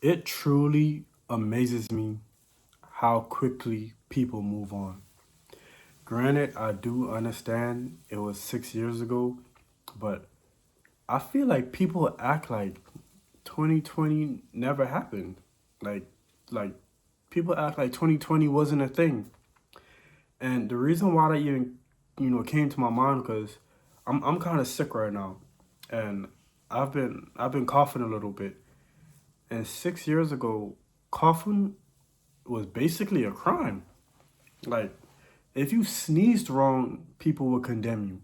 It truly amazes me how quickly people move on. Granted, I do understand it was 6 years ago, but I feel like people act like 2020 never happened. Like, like people act like 2020 wasn't a thing. And the reason why that even, came to my mind because I'm kind of sick right now, and I've been coughing a little bit. And 6 years ago, coughing was basically a crime. Like, if you sneezed wrong, people would condemn you.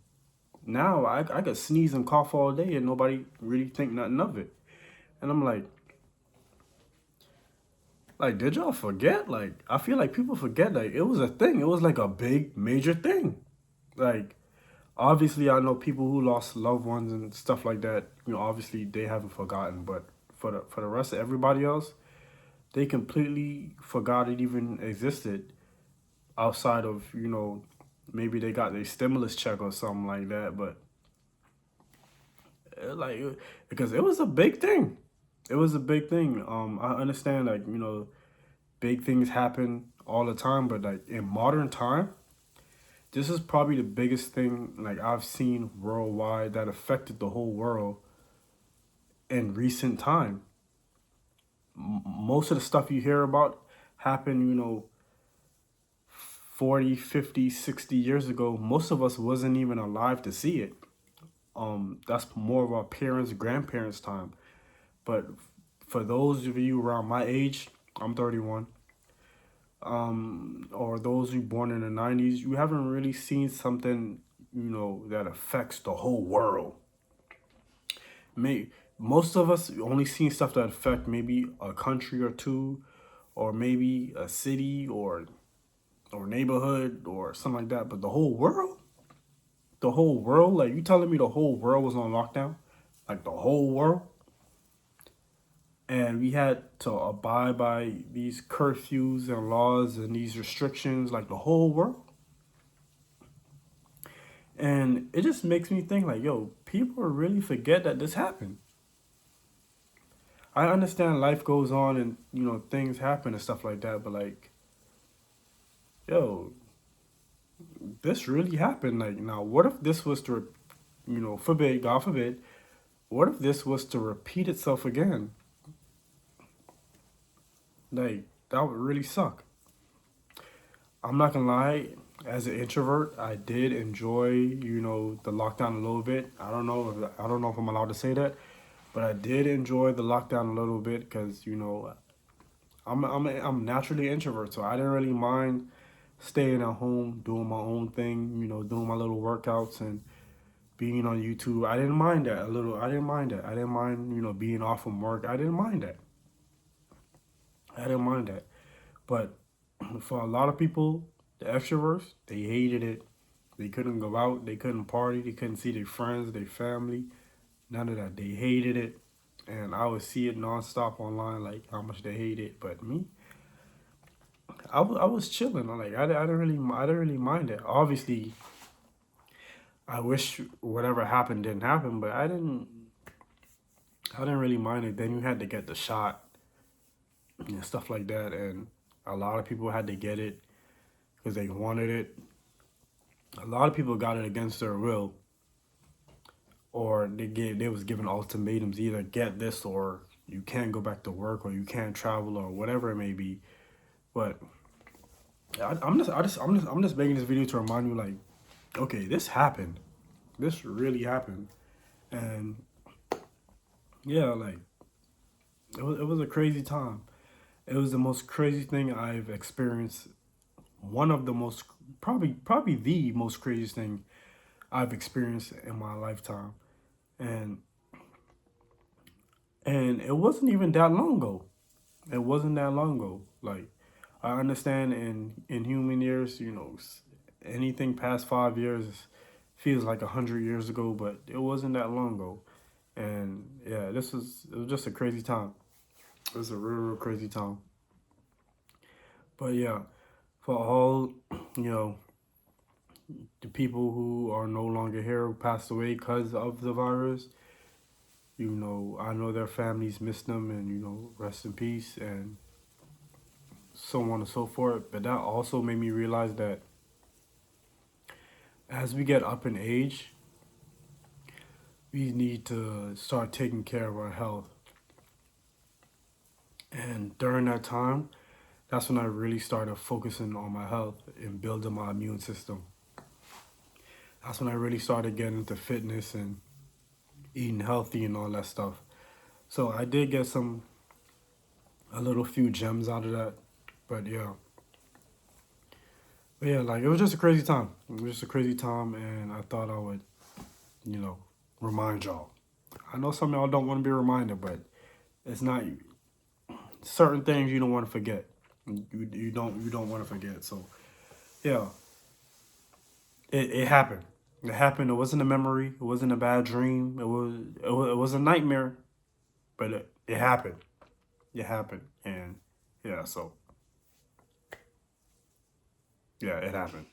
Now I could sneeze and cough all day and nobody really think nothing of it. And I'm like, did y'all forget? Like, I feel like people forget like it was a thing. It was like a big major thing. Like, obviously I know people who lost loved ones and stuff like that. Obviously they haven't forgotten, but for the rest of everybody else, they completely forgot it even existed outside of, maybe they got their stimulus check or something like that. But like, because it was a big thing. It was a big thing. I understand, like, big things happen all the time, but like in modern time, this is probably the biggest thing like I've seen worldwide that affected the whole world in recent time. Most of the stuff you hear about happened, 40, 50, 60 years ago. Most of us wasn't even alive to see it. That's more of our parents, grandparents' time. But for those of you around my age, I'm 31, or those who born in the 90s, you haven't really seen something, that affects the whole world. May Most of us only seen stuff that affect maybe a country or two, or maybe a city or neighborhood or something like that. But the whole world, like you telling me the whole world was on lockdown, like the whole world, and we had to abide by these curfews and laws and these restrictions, like the whole world. And it just makes me think like, yo, people really forget that this happened. I understand life goes on and things happen and stuff like that, but like, yo, this really happened. Like, now, what if this was to, forbid, God forbid, what if this was to repeat itself again? Like, that would really suck. I'm not gonna lie, as an introvert, I did enjoy, the lockdown a little bit. I don't know if I'm allowed to say that, but I did enjoy the lockdown a little bit because I'm naturally introvert, so I didn't really mind staying at home, doing my own thing, doing my little workouts and being on YouTube. I didn't mind that a little. I didn't mind that. I didn't mind, being off from work. I didn't mind that. I didn't mind that. But for a lot of people, the extroverts, they hated it. They couldn't go out, they couldn't party, they couldn't see their friends, their family, none of that. They hated it. And I would see it nonstop online, like how much they hate it. But me, I was chilling. Like I didn't really mind it. Obviously, I wish whatever happened didn't happen, but I didn't really mind it. Then you had to get the shot and stuff like that, and a lot of people had to get it because they wanted it. A lot of people got it against their will, or they was given ultimatums: either get this or you can't go back to work, or you can't travel, or whatever it may be. But I'm just making this video to remind you, like, okay, this happened. This really happened, and yeah, like it was a crazy time. It was the most crazy thing I've experienced. One of the most, probably the most craziest thing I've experienced in my lifetime, and it wasn't even that long ago. It wasn't that long ago. Like, I understand in human years, anything past 5 years feels like 100 years ago, but it wasn't that long ago. And yeah, it was just a crazy time. It was a real crazy time. But yeah, for all, you know, the people who are no longer here, who passed away because of the virus, You know, I know their families miss them, and rest in peace, and so on and so forth. But that also made me realize that as we get up in age, we need to start taking care of our health. And during that time, that's when I really started focusing on my health and building my immune system. That's when I really started getting into fitness and eating healthy and all that stuff. So I did get a little few gems out of that. But yeah. But yeah, like it was just a crazy time. It was just a crazy time, and I thought I would, you know, remind y'all. I know some of y'all don't want to be reminded, but it's not certain things you don't want to forget. You don't want to forget. So yeah, it happened. It happened. It wasn't a memory. It wasn't a bad dream. It was a nightmare, but it happened. It happened, and yeah. So yeah, it happened.